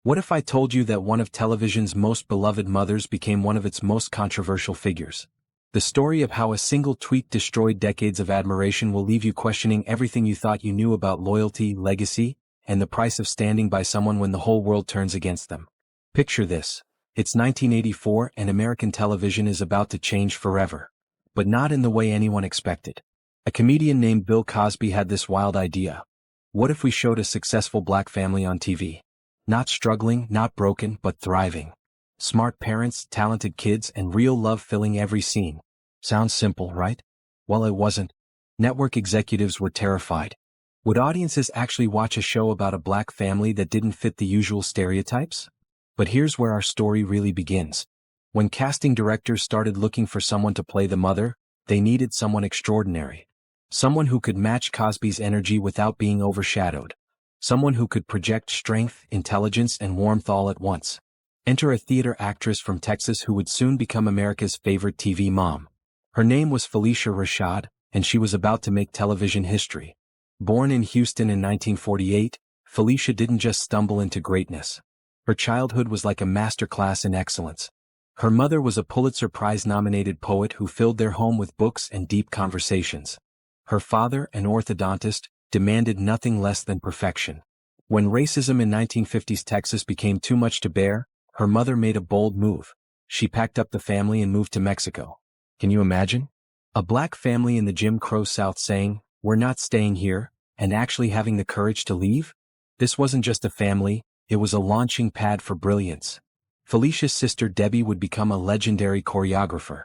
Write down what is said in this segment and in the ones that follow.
What if I told you that one of television's most beloved mothers became one of its most controversial figures? The story of how a single tweet destroyed decades of admiration will leave you questioning everything you thought you knew about loyalty, legacy, and the price of standing by someone when the whole world turns against them. Picture this. It's 1984 and American television is about to change forever. But not in the way anyone expected. A comedian named Bill Cosby had this wild idea. What if we showed a successful black family on TV? Not struggling, not broken, but thriving. Smart parents, talented kids, and real love filling every scene. Sounds simple, right? Well, it wasn't. Network executives were terrified. Would audiences actually watch a show about a black family that didn't fit the usual stereotypes? But here's where our story really begins. When casting directors started looking for someone to play the mother, they needed someone extraordinary. Someone who could match Cosby's energy without being overshadowed. Someone who could project strength, intelligence, and warmth all at once. Enter a theater actress from Texas who would soon become America's favorite TV mom. Her name was Phylicia Rashad, and she was about to make television history. Born in Houston in 1948, Phylicia didn't just stumble into greatness. Her childhood was like a masterclass in excellence. Her mother was a Pulitzer Prize-nominated poet who filled their home with books and deep conversations. Her father, an orthodontist, demanded nothing less than perfection. When racism in 1950s Texas became too much to bear, her mother made a bold move. She packed up the family and moved to Mexico. Can you imagine? A black family in the Jim Crow South saying, "We're not staying here," and actually having the courage to leave? This wasn't just a family, it was a launching pad for brilliance. Phylicia's sister Debbie would become a legendary choreographer.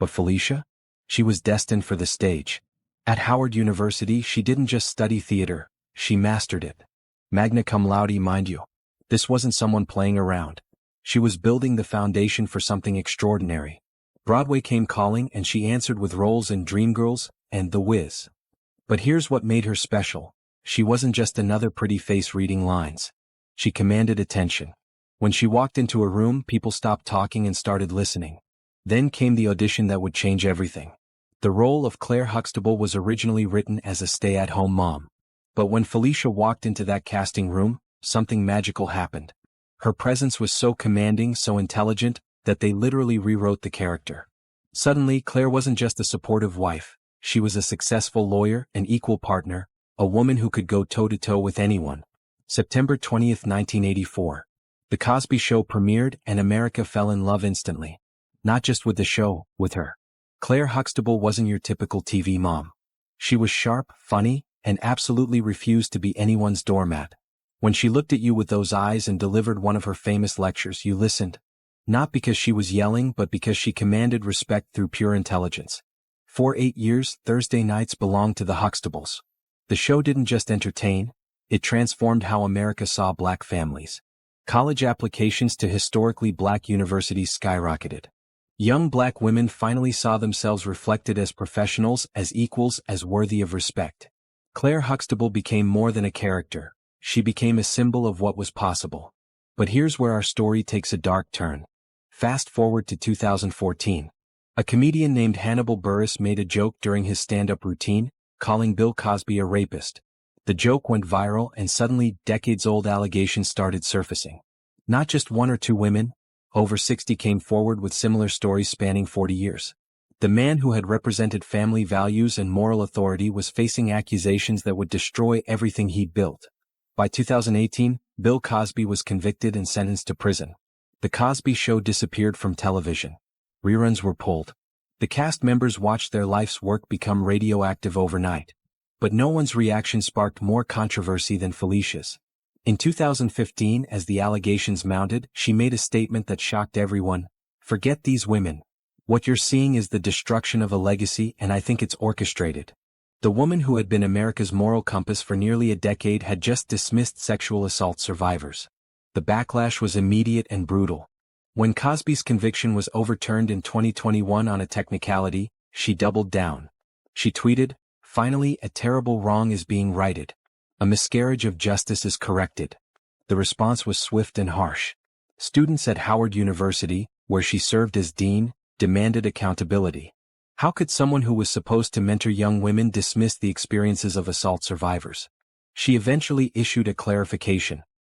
But Phylicia? She was destined for the stage. At Howard University, she didn't just study theater, she mastered it. Magna cum laude, mind you. This wasn't someone playing around. She was building the foundation for something extraordinary. Broadway came calling and she answered with roles in Dreamgirls and The Wiz. But here's what made her special. She wasn't just another pretty face reading lines. She commanded attention. When she walked into a room, people stopped talking and started listening. Then came the audition that would change everything. The role of Claire Huxtable was originally written as a stay-at-home mom. But when Phylicia walked into that casting room, something magical happened. Her presence was so commanding, so intelligent, that they literally rewrote the character. Suddenly, Claire wasn't just a supportive wife. She was a successful lawyer, an equal partner, a woman who could go toe-to-toe with anyone. September 20th, 1984. The Cosby Show premiered and America fell in love instantly. Not just with the show, with her. Claire Huxtable wasn't your typical TV mom. She was sharp, funny, and absolutely refused to be anyone's doormat. When she looked at you with those eyes and delivered one of her famous lectures, you listened. Not because she was yelling, but because she commanded respect through pure intelligence. For 8 years, Thursday nights belonged to the Huxtables. The show didn't just entertain, it transformed how America saw black families. College applications to historically black universities skyrocketed. Young black women finally saw themselves reflected as professionals, as equals, as worthy of respect. Claire Huxtable became more than a character. She became a symbol of what was possible. But here's where our story takes a dark turn. Fast forward to 2014. A comedian named Hannibal Buress made a joke during his stand-up routine, calling Bill Cosby a rapist. The joke went viral and suddenly decades-old allegations started surfacing. Not just one or two women, over 60 came forward with similar stories spanning 40 years. The man who had represented family values and moral authority was facing accusations that would destroy everything he'd built. By 2018, Bill Cosby was convicted and sentenced to prison. The Cosby Show disappeared from television. Reruns were pulled. The cast members watched their life's work become radioactive overnight. But no one's reaction sparked more controversy than Phylicia's. In 2015, as the allegations mounted, she made a statement that shocked everyone. "Forget these women. What you're seeing is the destruction of a legacy, and I think it's orchestrated." The woman who had been America's moral compass for nearly a decade had just dismissed sexual assault survivors. The backlash was immediate and brutal. When Cosby's conviction was overturned in 2021 on a technicality, she doubled down. She tweeted, "Finally, a terrible wrong is being righted. A miscarriage of justice is corrected." The response was swift and harsh. Students at Howard University, where she served as dean, demanded accountability. How could someone who was supposed to mentor young women dismiss the experiences of assault survivors? She eventually issued a clarification.